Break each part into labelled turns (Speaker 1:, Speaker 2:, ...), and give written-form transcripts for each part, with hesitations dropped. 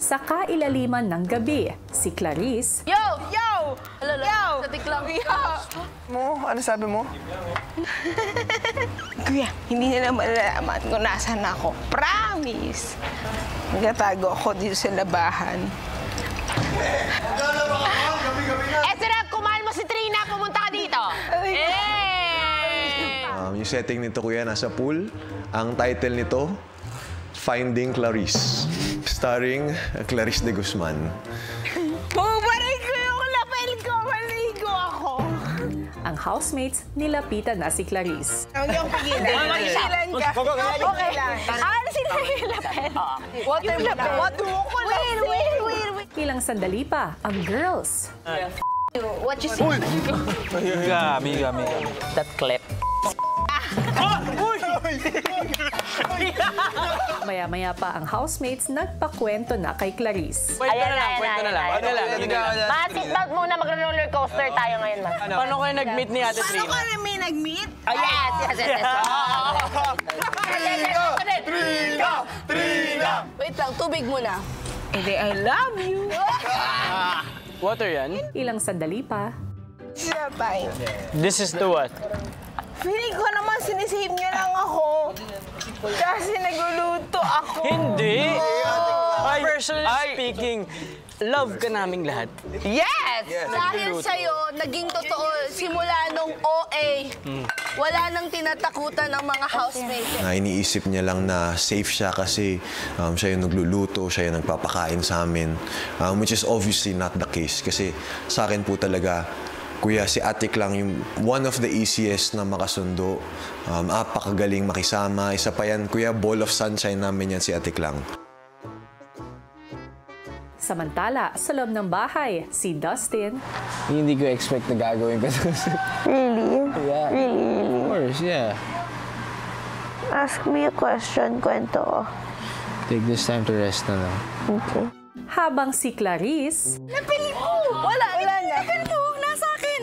Speaker 1: Sa kailaliman ng gabi, si Clarice
Speaker 2: Yo! Yo! Yo! Sa tiklang.
Speaker 3: Mo, ano sabi mo?
Speaker 4: Kuya, hindi nila malalaman kung nasaan ako. Promise! Nagtatago ako dito sa labahan.
Speaker 2: Eto na, kumain mo si Trina, pumunta ka dito.
Speaker 5: Yung setting nito, kuya, nasa pool. Ang title nito, Finding Clarice. Starring Clarice de Guzman.
Speaker 4: Pumaray ko yung lapel ko! Maligo ako!
Speaker 1: Ang housemates, nilapitan na si Clarice.
Speaker 4: Huwag yung pigilan. Magilan ka. Okay. Sino yung lapel? Water lapel. Water ko lang. Wait.
Speaker 1: Ilang sandali pa, ang girls.
Speaker 2: What you see?
Speaker 6: Miga. That clip.
Speaker 1: Maya-maya pa ang housemates nagpakwento na kay Clarice.
Speaker 6: Kwento na lang.
Speaker 2: Ma, seatbelt muna, mag-roller coaster tayo ngayon, ma.
Speaker 6: Paano kayo nag-meet ni Ate Trina?
Speaker 4: Paano ka na may nag-meet?
Speaker 2: Yes.
Speaker 3: Trina!
Speaker 2: Wait lang, tubig muna.
Speaker 4: Hindi, I love you.
Speaker 6: Water yan?
Speaker 1: Ilang sandali pa,
Speaker 4: Sila tayo.
Speaker 6: This is the what?
Speaker 4: Feeling ko naman sinisave niyo lang ako. Kasi nagluluto ako.
Speaker 6: Hindi! Personally speaking, love ka naming lahat.
Speaker 2: Yes! Dahil sa'yo, naging totoo simula nung OA. Wala nang tinatakutan ng mga housemates.
Speaker 5: Iniisip niya lang na safe siya kasi siya yung nagluluto, siya yung nagpapakain sa amin. Which is obviously not the case. Kasi sa akin po talaga, Kuya, si Atik lang yung one of the easiest na makasundo. Apakagaling makisama. Isa pa yan, Kuya, ball of sunshine namin yan si Atik lang.
Speaker 1: samantala sa loob ng bahay, si Dustin.
Speaker 7: Hindi ko expect na gagawin ko.
Speaker 4: Really?
Speaker 7: Yeah.
Speaker 4: Really?
Speaker 7: Of course, yeah.
Speaker 4: Ask me a question, kwento ko.
Speaker 7: Take this time to rest na lang.
Speaker 4: Okay.
Speaker 1: Habang si Clarice,
Speaker 4: Napili mo! Wala na. Napili mo! Nasa akin!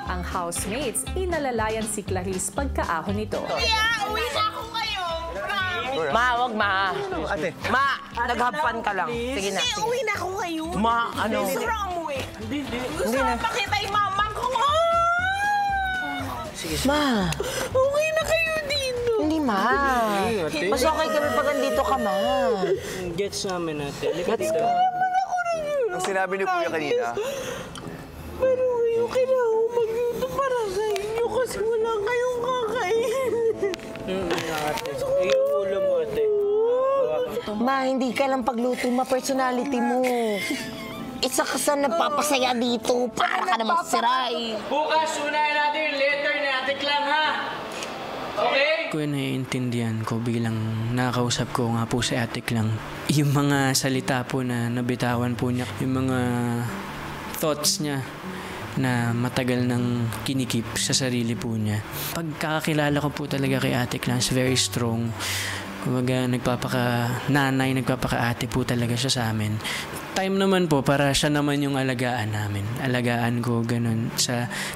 Speaker 1: ang housemates inalalayan si Clarice pagkaahon nito.
Speaker 4: Kaya, uwi na ako kayo!
Speaker 2: Ma, wag ma.
Speaker 3: Ate.
Speaker 2: Ma, naghapan ka lang. Sige na.
Speaker 4: Hindi, uwi na ako kayo.
Speaker 2: Ma, ano?
Speaker 4: Gusto ko umuwi. Gusto ko pakita yung mama ko.
Speaker 2: Ma,
Speaker 4: Okay na kayo dito.
Speaker 2: hindi ma. Mas okay kami pag nandito ka, ma.
Speaker 6: Gets namin natin. Let's go.
Speaker 3: Ang sinabi ni Kuya kanina,
Speaker 4: Pero ngayon kailangan ko magluto para sa inyo kasi wala kayong kakain.
Speaker 6: Ate. Yung ulo mo, ate.
Speaker 2: Ma, hindi ka lang pagluto, ma, personality mo. Isa ka sa nagpapasaya dito. Para ka namang siray.
Speaker 6: Bukas, unahin natin yung letter ni Ate Klang, ha? Okay?
Speaker 8: Ko naiintindihan ko bilang nakakausap ko nga po si Ate Klang. Yung mga salita po na nabitawan po niya, yung mga thoughts niya na matagal nang kinikip sa sarili po niya. Pagkakakilala ko po talaga kay Ate Klang, is very strong. Kumbaga, nagpapaka-nanay, nagpapaka-ate po talaga siya sa amin. Time naman po para siya naman yung alagaan namin. Alagaan ko ganun.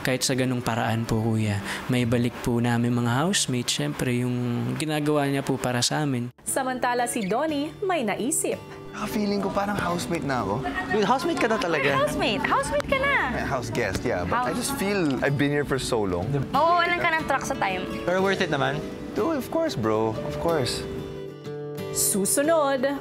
Speaker 8: Kahit sa ganung paraan po, kuya. May balik po namin mga housemates. Siyempre, yung ginagawa niya po para sa amin.
Speaker 1: Samantala si Donnie may naisip.
Speaker 3: feeling ko parang housemate na ako.
Speaker 9: Dude, housemate ka na talaga.
Speaker 4: Housemate ka na.
Speaker 3: House guest, yeah. But I just feel I've been here for so long.
Speaker 4: Mawawalan ka ng truck sa time.
Speaker 9: Pero worth it naman.
Speaker 3: Dude, of course, bro. Of course.
Speaker 1: Susunod,